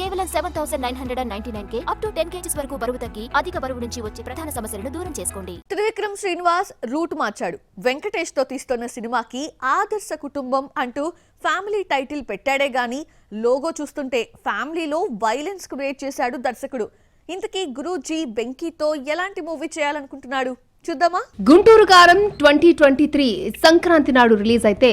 కేవలం 7999K up to 10 kgs వరకు బరువు తగ్గి అధిక బరువు నుంచి వచ్చే ప్రధాన సమస్యలను దూరం చేసుకోండి. త్రివిక్రమ్ శ్రీనివాస్ రూట్ మార్చాడు. వెంకటేష్ తో తీస్తున్న సినిమాకి ఆదర్శ కుటుంబం అంటూ ఫ్యామిలీ టైటిల్ పెట్టాడే గానీ లోగో చూస్తుంటే ఫ్యామిలీలో వైలెన్స్ క్రియేట్ చేశాడు దర్శకుడు. ఇంతకీ గురూజీ వెంకీతో ఎలాంటి మూవీ చేయాలనుకుంటున్నాడు చూద్దామా? గుంటూరు కారం 2023 సంక్రాంతి నాడు రిలీజ్ అయితే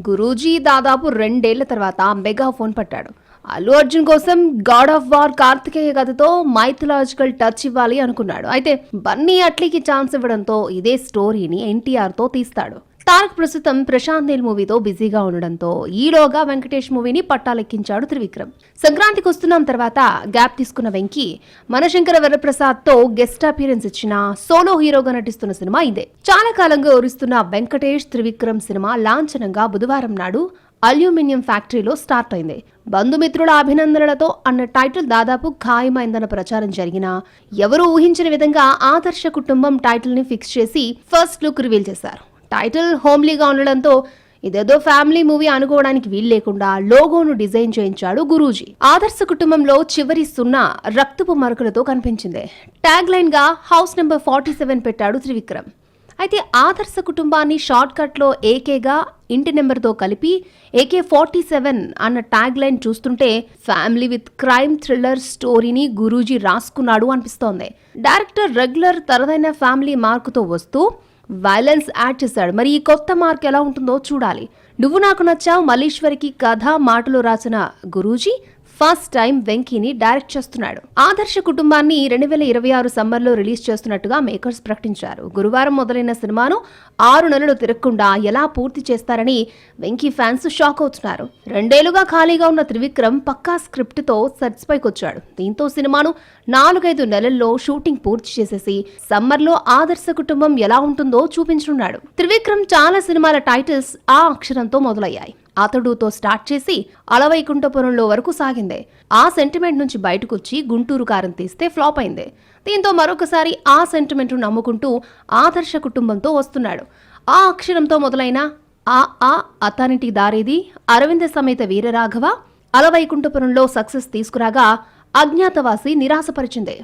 గురూజీ దాదాపు 2 ఏళ్ల తర్వాత మెగా ఫోన్ పట్టాడు. అల్లు అర్జున్ కోసం గాడ్ ఆఫ్ వార్ కార్తికేయ కథతో మైథలాజికల్ టచ్ ఇవ్వాలి అనుకున్నాడు. అయితే బన్నీ అట్లీకి ఛాన్స్ ఇవ్వడంతో ఇదే స్టోరీని ఎన్టీఆర్ తో తీస్తాడు. తారక్ ప్రస్తుతం ప్రశాంత్ నీల్ మూవీతో బిజీగా ఉండడంతో ఈలోగా వెంకటేష్ మూవీని పట్టాలెక్కించాడు త్రివిక్రమ్. సంక్రాంతికి వస్తున్నాం తర్వాత గ్యాప్ తీసుకున్న వెంకీ మనశంకర వరప్రసాద్ తో గెస్ట్ అపియరెన్స్ ఇచ్చిన సోలో హీరోగా నటిస్తున్న సినిమా ఇదే. చాలా కాలంగా ఊరిస్తున్న వెంకటేష్ త్రివిక్రమ్ సినిమా లాంఛనంగా బుధవారం నాడు అల్యూమినియం ఫ్యాక్టరీలో స్టార్ట్ అయింది. బంధుమిత్రుల అభినందనలతో అన్న టైటిల్ దాదాపు ఖాయమైందన్న ప్రచారం జరిగినా ఎవరూ ఊహించిన విధంగా ఆదర్శ కుటుంబం టైటిల్ ని ఫిక్స్ చేసి ఫస్ట్ లుక్ రివీల్ చేశారు. టైటిల్ హోమ్లీగా ఉండడంతో ఇదేదో ఫ్యామిలీ మూవీ అనుకోవడానికి వీలు లేకుండా లోగోను డిజైన్ చేయించాడు గురూజీ. ఆదర్శ కుటుంబంలో చివరి 0 రక్తపు మరకలతో కనిపించింది. ట్యాగ్ లైన్ గా హౌస్ నెంబర్ 47 పెట్టాడు త్రివిక్రమ్. అయితే ఆదర్శ కుటుంబాన్ని షార్ట్ కట్ లో ఏకేగా ఇంటి నెంబర్తో కలిపి AK-47 అన్న ట్యాగ్ లైన్ చూస్తుంటే ఫ్యామిలీ విత్ క్రైమ్ థ్రిల్లర్ స్టోరీని గురూజీ రాసుకున్నాడు అనిపిస్తోంది. డైరెక్టర్ రెగ్యులర్ తనదైన ఫ్యామిలీ మార్కుతో వస్తూ వైలెన్స్ యాడ్ చేశాడు. మరి ఈ కొత్త మార్క్ ఎలా ఉంటుందో చూడాలి. నువ్వు నాకు నచ్చావు మల్లీశ్వరికి కథ మాటలు రాసిన గురూజీ ఫస్ట్ టైం వెంకీని డైరెక్ట్ చేస్తున్నాడు. ఆదర్శ కుటుంబాన్ని 2026 సమ్మర్లో రిలీజ్ చేస్తున్నట్టుగా మేకర్స్ ప్రకటించారు. గురువారం మొదలైన సినిమాను 6 నెలలు తిరగకుండా ఎలా పూర్తి చేస్తారని వెంకీ ఫ్యాన్స్ షాక్ అవుతున్నారు. 2 ఏళ్లుగా ఖాళీగా ఉన్న త్రివిక్రమ్ పక్కా స్క్రిప్ట్ తో సెట్స్ పైకి వచ్చాడు. దీంతో సినిమాను 4-5 నెలల్లో షూటింగ్ పూర్తి చేసేసి సమ్మర్లో ఆదర్శ కుటుంబం ఎలా ఉంటుందో చూపించనున్నాడు. త్రివిక్రమ్ చాలా సినిమాల టైటిల్స్ ఆ అక్షరంతో మొదలయ్యాయి. అతడుతో స్టార్ట్ చేసి అలవైకుంఠపురంలో వరకు సాగింది. ఆ సెంటిమెంట్ నుంచి బయటకొచ్చి గుంటూరు కారం తీస్తే ఫ్లాప్ అయింది. దీంతో మరొకసారి ఆ సెంటిమెంట్ నమ్ముకుంటూ ఆదర్శ కుటుంబంతో వస్తున్నాడు. ఆ అక్షరంతో మొదలైన ఆ అతనిటి దారేది, అరవింద సమేత వీరరాఘవ, అలవైకుంఠపురంలో సక్సెస్ తీసుకురాగా అజ్ఞాతవాసి నిరాశపరిచింది.